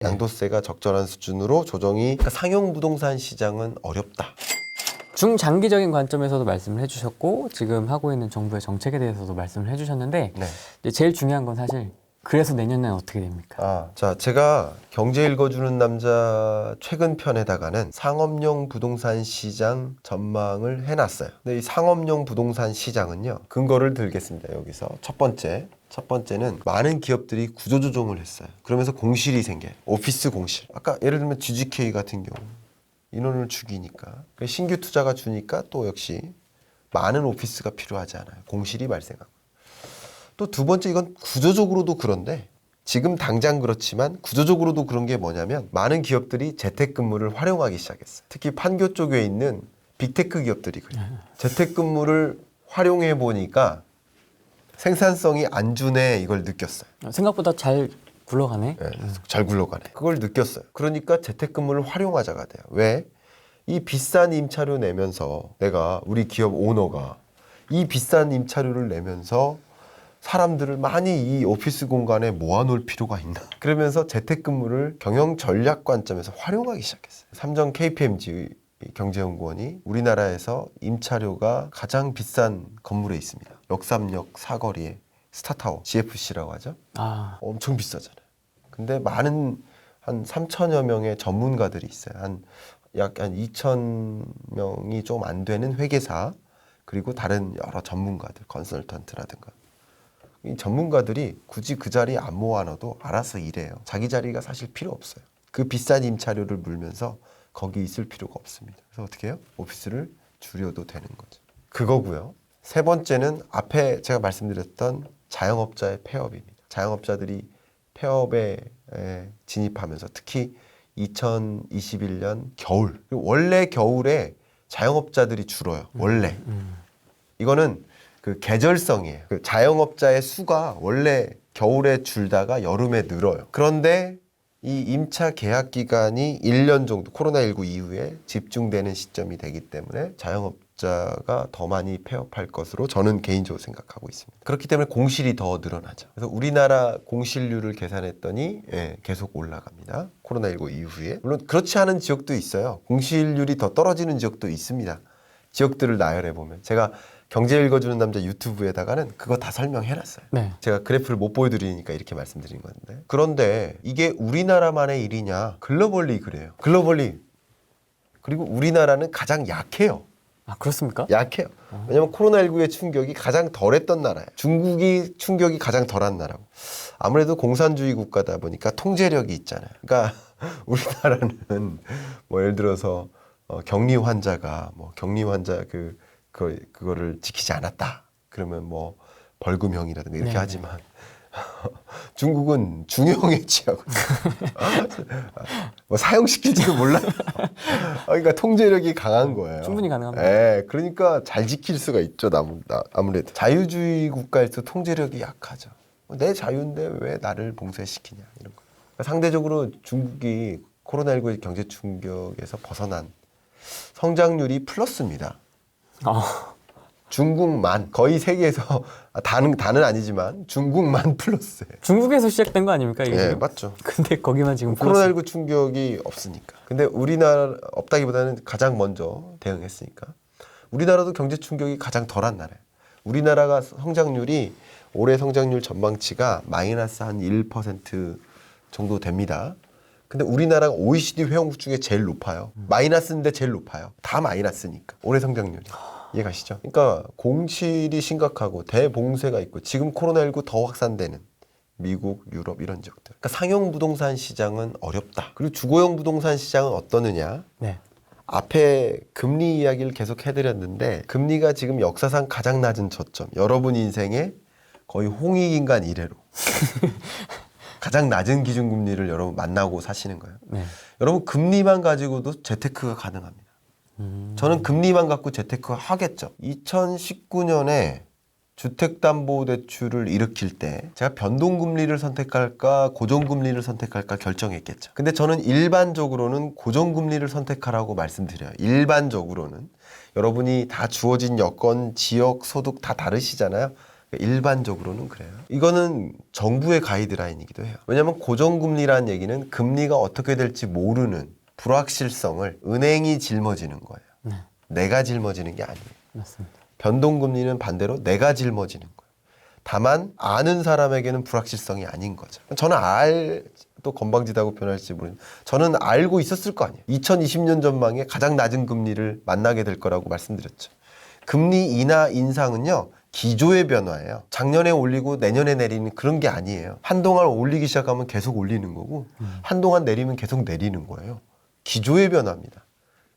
양도세가 적절한 수준으로 조정이 그러니까 상용 부동산 시장은 어렵다. 중장기적인 관점에서도 말씀을 해주셨고 지금 하고 있는 정부의 정책에 대해서도 말씀을 해주셨는데 네. 이제 제일 중요한 건 사실 그래서 내년에는 어떻게 됩니까? 자, 제가 경제 읽어주는 남자 최근 편에다가는 상업용 부동산 시장 전망을 해놨어요. 근데 이 상업용 부동산 시장은요, 근거를 들겠습니다. 여기서 첫 번째는 많은 기업들이 구조조정을 했어요. 그러면서 공실이 생겨요. 오피스 공실. 아까 예를 들면 GGK 같은 경우 인원을 죽이니까 신규 투자가 주니까 또 역시 많은 오피스가 필요하지 않아요. 공실이 발생하고. 또 두 번째, 이건 구조적으로도 그런데 지금 당장 그렇지만 구조적으로도 그런 게 뭐냐면 많은 기업들이 재택근무를 활용하기 시작했어요. 특히 판교 쪽에 있는 빅테크 기업들이 그래요. 재택근무를 활용해 보니까 생산성이 안 주네, 이걸 느꼈어요. 생각보다 잘 굴러가네. 네, 잘 굴러가네. 그걸 느꼈어요. 그러니까 재택근무를 활용하자가 돼요. 왜? 이 비싼 임차료 내면서 우리 기업 오너가 이 비싼 임차료를 내면서 사람들을 많이 이 오피스 공간에 모아놓을 필요가 있나? 그러면서 재택근무를 경영 전략 관점에서 활용하기 시작했어요. 삼성 KPMG 경제연구원이 우리나라에서 임차료가 가장 비싼 건물에 있습니다. 역삼역 사거리에 스타타워, GFC라고 하죠. 엄청 비싸잖아요. 근데 많은 한 3천여 명의 전문가들이 있어요. 약 2천 명이 좀 안 되는 회계사, 그리고 다른 여러 전문가들, 컨설턴트라든가. 이 전문가들이 굳이 그 자리에 안 모아놔도 알아서 일해요. 자기 자리가 사실 필요 없어요. 그 비싼 임차료를 물면서 거기 있을 필요가 없습니다. 그래서 어떻게 해요? 오피스를 줄여도 되는 거죠. 그거고요. 세 번째는 앞에 제가 말씀드렸던 자영업자의 폐업입니다. 자영업자들이 폐업에 진입하면서 특히 2021년 겨울, 원래 겨울에 자영업자들이 줄어요. 원래. 이거는 그 계절성이에요. 그 자영업자의 수가 원래 겨울에 줄다가 여름에 늘어요. 그런데 이 임차 계약 기간이 1년 정도 코로나19 이후에 집중되는 시점이 되기 때문에 자영업자가 더 많이 폐업할 것으로 저는 개인적으로 생각하고 있습니다. 그렇기 때문에 공실이 더 늘어나죠. 그래서 우리나라 공실률을 계산했더니 계속 올라갑니다. 코로나19 이후에. 물론 그렇지 않은 지역도 있어요. 공실률이 더 떨어지는 지역도 있습니다. 지역들을 나열해보면. 제가 경제 읽어주는 남자 유튜브에다가는 그거 다 설명해놨어요. 네. 제가 그래프를 못 보여드리니까 이렇게 말씀드린 건데. 그런데 이게 우리나라만의 일이냐? 글로벌리 그래요. 글로벌리. 그리고 우리나라는 가장 약해요. 그렇습니까? 약해요. 왜냐면 코로나19의 충격이 가장 덜했던 나라예요. 중국이 충격이 가장 덜한 나라고. 아무래도 공산주의 국가다 보니까 통제력이 있잖아요. 그러니까 우리나라는 뭐 예를 들어서 격리 환자가 그거를 지키지 않았다. 그러면 뭐 벌금형이라든가 이렇게 하지만 중국은 중형에 취하고 뭐 사형시킬지도 몰라. 그러니까 통제력이 강한 거예요. 충분히 가능합니다. 네, 그러니까 잘 지킬 수가 있죠. 아무래도 자유주의 국가에서 통제력이 약하죠. 내 자유인데 왜 나를 봉쇄시키냐 이런 거. 상대적으로 중국이 코로나19 경제 충격에서 벗어난 성장률이 플러스입니다. 중국만 거의 세계에서 다는 아니지만 중국만 플러스예요. 중국에서 시작된 거 아닙니까 이게? 네, 맞죠. 근데 거기만 지금 코로나19 충격이 없으니까. 근데 우리나라 없다기보다는 가장 먼저 대응했으니까. 우리나라도 경제 충격이 가장 덜한 나라예요. 우리나라가 올해 성장률 전망치가 마이너스 한 1% 정도 됩니다. 근데 우리나라가 OECD 회원국 중에 제일 높아요. 마이너스인데 제일 높아요. 다 마이너스니까. 올해 성장률이. 이해가시죠? 그러니까 공실이 심각하고 대봉쇄가 있고 지금 코로나19 더 확산되는 미국, 유럽 이런 지역들. 그러니까 상용 부동산 시장은 어렵다. 그리고 주거용 부동산 시장은 어떠느냐? 네. 앞에 금리 이야기를 계속 해드렸는데 금리가 지금 역사상 가장 낮은 저점. 여러분 인생의 거의 홍익인간 이래로. 가장 낮은 기준금리를 여러분 만나고 사시는 거예요. 네. 여러분 금리만 가지고도 재테크가 가능합니다. 저는 금리만 갖고 재테크 하겠죠. 2019년에 주택담보대출을 일으킬 때 제가 변동금리를 선택할까 고정금리를 선택할까 결정했겠죠. 근데 저는 일반적으로는 고정금리를 선택하라고 말씀드려요. 일반적으로는. 여러분이 다 주어진 여건, 지역, 소득 다 다르시잖아요. 일반적으로는 그래요. 이거는 정부의 가이드라인이기도 해요. 왜냐하면 고정금리라는 얘기는 금리가 어떻게 될지 모르는 불확실성을 은행이 짊어지는 거예요. 네. 내가 짊어지는 게 아니에요. 맞습니다. 변동금리는 반대로 내가 짊어지는 거예요. 다만 아는 사람에게는 불확실성이 아닌 거죠. 저는 또 건방지다고 표현할지 모르겠는데 저는 알고 있었을 거 아니에요. 2020년 전망에 가장 낮은 금리를 만나게 될 거라고 말씀드렸죠. 금리 인하 인상은요. 기조의 변화예요. 작년에 올리고 내년에 내리는 그런 게 아니에요. 한동안 올리기 시작하면 계속 올리는 거고 한동안 내리면 계속 내리는 거예요. 기조의 변화입니다.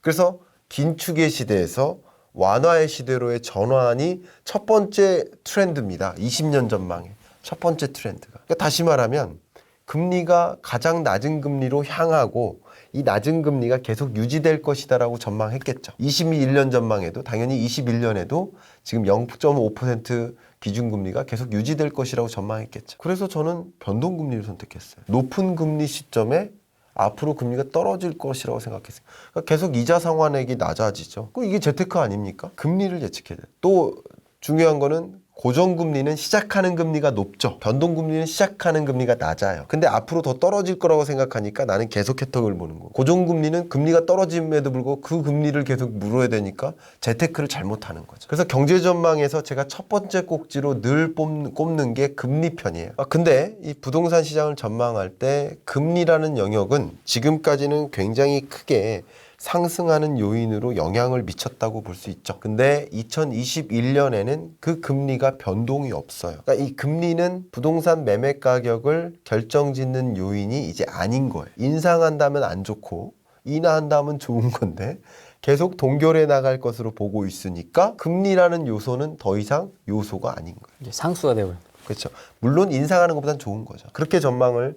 그래서 긴축의 시대에서 완화의 시대로의 전환이 첫 번째 트렌드입니다. 20년 전망의 첫 번째 트렌드가. 그러니까 다시 말하면 금리가 가장 낮은 금리로 향하고 이 낮은 금리가 계속 유지될 것이다라고 전망했겠죠. 21년 전망에도 당연히 21년에도 지금 0.5% 기준금리가 계속 유지될 것이라고 전망했겠죠. 그래서 저는 변동금리를 선택했어요. 높은 금리 시점에 앞으로 금리가 떨어질 것이라고 생각했어요. 그러니까 계속 이자 상환액이 낮아지죠. 이게 재테크 아닙니까? 금리를 예측해야 돼요. 또 중요한 거는 고정금리는 시작하는 금리가 높죠. 변동금리는 시작하는 금리가 낮아요. 근데 앞으로 더 떨어질 거라고 생각하니까 나는 계속 혜택을 보는 거고 고정금리는 금리가 떨어짐에도 불구하고 그 금리를 계속 물어야 되니까 재테크를 잘못하는 거죠. 그래서 경제 전망에서 제가 첫 번째 꼭지로 늘 꼽는 게 금리 편이에요. 근데 이 부동산 시장을 전망할 때 금리라는 영역은 지금까지는 굉장히 크게 상승하는 요인으로 영향을 미쳤다고 볼 수 있죠. 근데 2021년에는 그 금리가 변동이 없어요. 그러니까 이 금리는 부동산 매매 가격을 결정짓는 요인이 이제 아닌 거예요. 인상한다면 안 좋고 인하한다면 좋은 건데 계속 동결해 나갈 것으로 보고 있으니까 금리라는 요소는 더 이상 요소가 아닌 거예요. 이제 상수가 되고요. 그렇죠. 물론 인상하는 것보단 좋은 거죠. 그렇게 전망을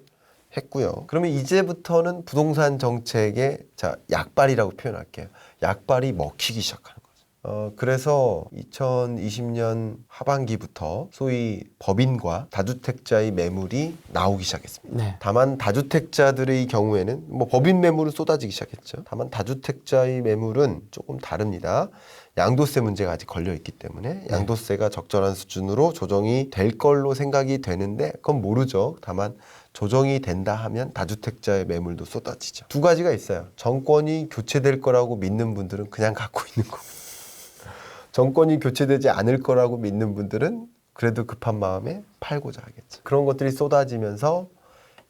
했고요. 그러면 이제부터는 부동산 정책의 약발이라고 표현할게요. 약발이 먹히기 시작하는 거죠. 그래서 2020년 하반기부터 소위 법인과 다주택자의 매물이 나오기 시작했습니다. 네. 다만 다주택자들의 경우에는 법인 매물은 쏟아지기 시작했죠. 다만 다주택자의 매물은 조금 다릅니다. 양도세 문제가 아직 걸려 있기 때문에 양도세가 적절한 수준으로 조정이 될 걸로 생각이 되는데 그건 모르죠. 다만 조정이 된다 하면 다주택자의 매물도 쏟아지죠. 두 가지가 있어요. 정권이 교체될 거라고 믿는 분들은 그냥 갖고 있는 거고 정권이 교체되지 않을 거라고 믿는 분들은 그래도 급한 마음에 팔고자 하겠죠. 그런 것들이 쏟아지면서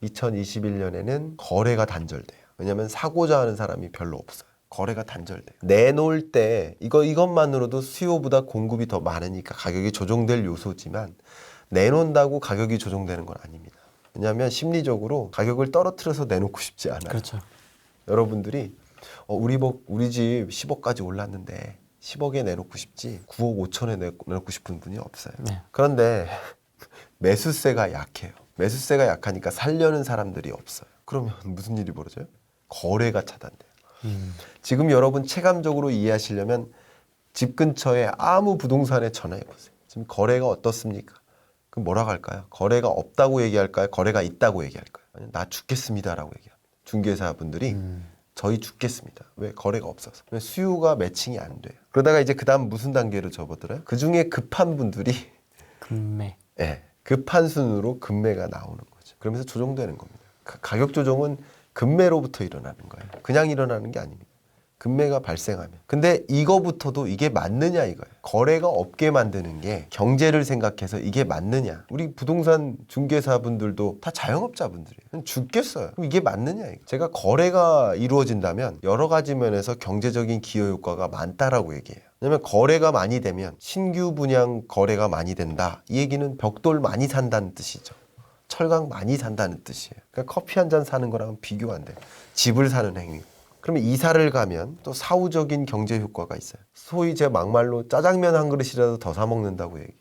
2021년에는 거래가 단절돼요. 왜냐하면 사고자 하는 사람이 별로 없어요. 거래가 단절돼요. 내놓을 때 이것만으로도 수요보다 공급이 더 많으니까 가격이 조정될 요소지만 내놓는다고 가격이 조정되는 건 아닙니다. 왜냐하면 심리적으로 가격을 떨어뜨려서 내놓고 싶지 않아요. 그렇죠. 여러분들이 우리 집 10억까지 올랐는데 10억에 내놓고 싶지 9억 5천에 내놓고 싶은 분이 없어요. 네. 그런데 매수세가 약해요. 매수세가 약하니까 살려는 사람들이 없어요. 그러면 무슨 일이 벌어져요? 거래가 차단돼요. 지금 여러분 체감적으로 이해하시려면 집 근처에 아무 부동산에 전화해보세요. 지금 거래가 어떻습니까? 그럼 뭐라고 할까요? 거래가 없다고 얘기할까요? 거래가 있다고 얘기할까요? 아니, 나 죽겠습니다라고 얘기합니다. 중개사분들이 저희 죽겠습니다. 왜? 거래가 없어서. 수요가 매칭이 안 돼요. 그러다가 이제 그 다음 무슨 단계로 접어들어요? 그 중에 급한 분들이 금매. 네, 급한 순으로 금매가 나오는 거죠. 그러면서 조정되는 겁니다. 가격 조정은 금매로부터 일어나는 거예요. 그냥 일어나는 게 아닙니다. 금매가 발생하면. 근데 이거부터도 이게 맞느냐 이거예요. 거래가 없게 만드는 게 경제를 생각해서 이게 맞느냐. 우리 부동산 중개사분들도 다 자영업자분들이에요. 죽겠어요. 그럼 이게 맞느냐 이거. 제가 거래가 이루어진다면 여러 가지 면에서 경제적인 기여 효과가 많다라고 얘기해요. 왜냐면 거래가 많이 되면 신규 분양 거래가 많이 된다. 이 얘기는 벽돌 많이 산다는 뜻이죠. 철강 많이 산다는 뜻이에요. 그러니까 커피 한 잔 사는 거랑은 비교가 안 돼요. 집을 사는 행위. 그러면 이사를 가면 또 사후적인 경제 효과가 있어요. 소위 제 막말로 짜장면 한 그릇이라도 더 사 먹는다고 얘기해요.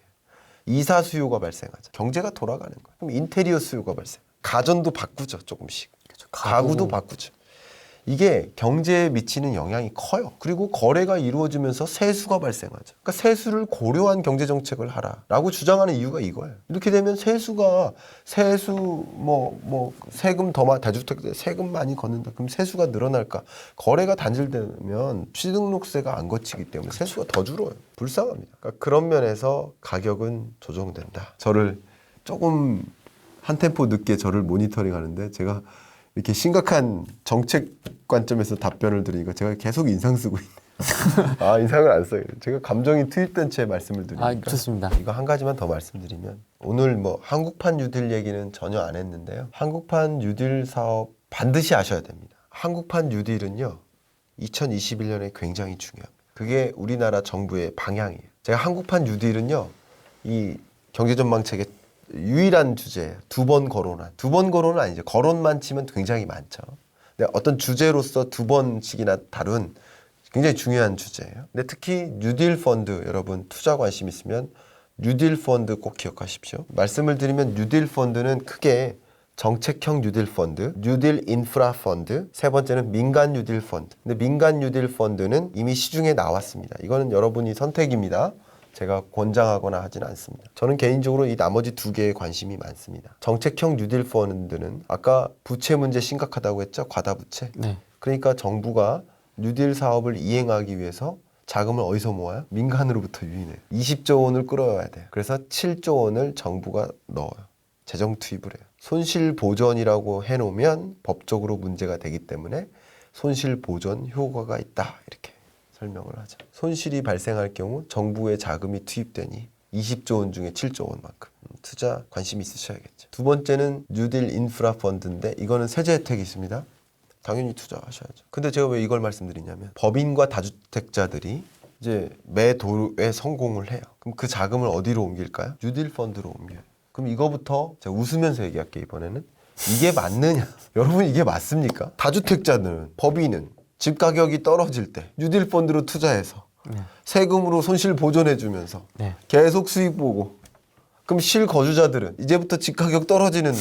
이사 수요가 발생하죠. 경제가 돌아가는 거예요. 그럼 인테리어 수요가 발생. 가전도 바꾸죠, 조금씩. 그렇죠. 가구도 바꾸죠. 이게 경제에 미치는 영향이 커요. 그리고 거래가 이루어지면서 세수가 발생하죠. 그러니까 세수를 고려한 경제 정책을 하라라고 주장하는 이유가 이거예요. 이렇게 되면 세수 세금 다주택 세금 많이 걷는다. 그럼 세수가 늘어날까? 거래가 단절되면 취등록세가 안 거치기 때문에 세수가 더 줄어요. 불쌍합니다. 그러니까 그런 면에서 가격은 조정된다. 저를 조금 한 템포 늦게 저를 모니터링 하는데 제가 이렇게 심각한 정책 관점에서 답변을 드리니까 제가 계속 인상 쓰고 있네요. 아, 인상을 안 써요. 제가 감정이 투입된 채 말씀을 드리니까. 아, 좋습니다. 이거 한 가지만 더 말씀드리면 오늘 한국판 뉴딜 얘기는 전혀 안 했는데요. 한국판 뉴딜 사업 반드시 아셔야 됩니다. 한국판 뉴딜은요. 2021년에 굉장히 중요합니다. 그게 우리나라 정부의 방향이에요. 제가 한국판 뉴딜은요. 이 경제전망책의 유일한 주제예요. 두 번 거론은 아니죠. 거론만 치면 굉장히 많죠. 근데 어떤 주제로서 두 번씩이나 다룬 굉장히 중요한 주제예요. 근데 특히 뉴딜 펀드 여러분 투자 관심 있으면 뉴딜 펀드 꼭 기억하십시오. 말씀을 드리면 뉴딜 펀드는 크게 정책형 뉴딜 펀드, 뉴딜 인프라 펀드, 세 번째는 민간 뉴딜 펀드. 근데 민간 뉴딜 펀드는 이미 시중에 나왔습니다. 이거는 여러분이 선택입니다. 제가 권장하거나 하지는 않습니다. 저는 개인적으로 이 나머지 두 개에 관심이 많습니다. 정책형 뉴딜 펀드는 아까 부채 문제 심각하다고 했죠? 과다부채. 네. 그러니까 정부가 뉴딜 사업을 이행하기 위해서 자금을 어디서 모아요? 민간으로부터 유인해요. 20조 원을 끌어와야 돼요. 그래서 7조 원을 정부가 넣어요. 재정 투입을 해요. 손실 보전이라고 해놓으면 법적으로 문제가 되기 때문에 손실 보전 효과가 있다. 이렇게 설명을 하죠. 손실이 발생할 경우 정부의 자금이 투입되니 20조 원 중에 7조 원만큼 투자 관심 있으셔야겠죠. 두 번째는 뉴딜 인프라 펀드인데 이거는 세제 혜택이 있습니다. 당연히 투자하셔야죠. 근데 제가 왜 이걸 말씀드리냐면 법인과 다주택자들이 이제 매도에 성공을 해요. 그럼 그 자금을 어디로 옮길까요? 뉴딜 펀드로 옮겨요. 그럼 이거부터 제가 웃으면서 얘기할게요. 이번에는 이게 맞느냐? 여러분 이게 맞습니까? 다주택자는 법인은 집 가격이 떨어질 때 뉴딜 펀드로 투자해서 세금으로 손실 보존해주면서 계속 수익 보고 그럼 실거주자들은 이제부터 집 가격 떨어지는데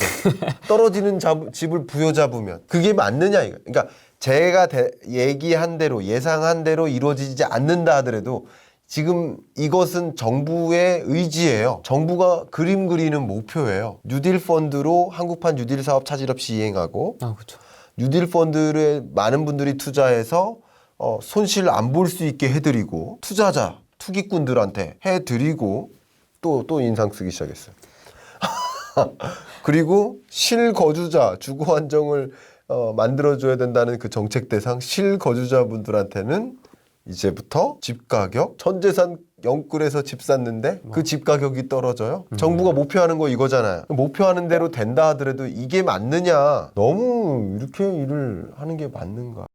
떨어지는 집을 부여잡으면 그게 맞느냐 이거. 그러니까 제가 얘기한 대로 예상한 대로 이루어지지 않는다 하더라도 지금 이것은 정부의 의지예요. 정부가 그림 그리는 목표예요. 뉴딜 펀드로 한국판 뉴딜 사업 차질 없이 이행하고 그렇죠. 뉴딜 펀드에 많은 분들이 투자해서 손실 안 볼 수 있게 해드리고 투자자, 투기꾼들한테 해드리고 또 인상 쓰기 시작했어요. 그리고 실거주자, 주거 안정을 만들어줘야 된다는 그 정책 대상 실거주자분들한테는 이제부터 집 가격, 전 재산 영끌에서 집 샀는데 그 집 가격이 떨어져요. 정부가 목표하는 거 이거잖아요. 목표하는 대로 된다 하더라도 이게 맞느냐? 너무 이렇게 일을 하는 게 맞는가?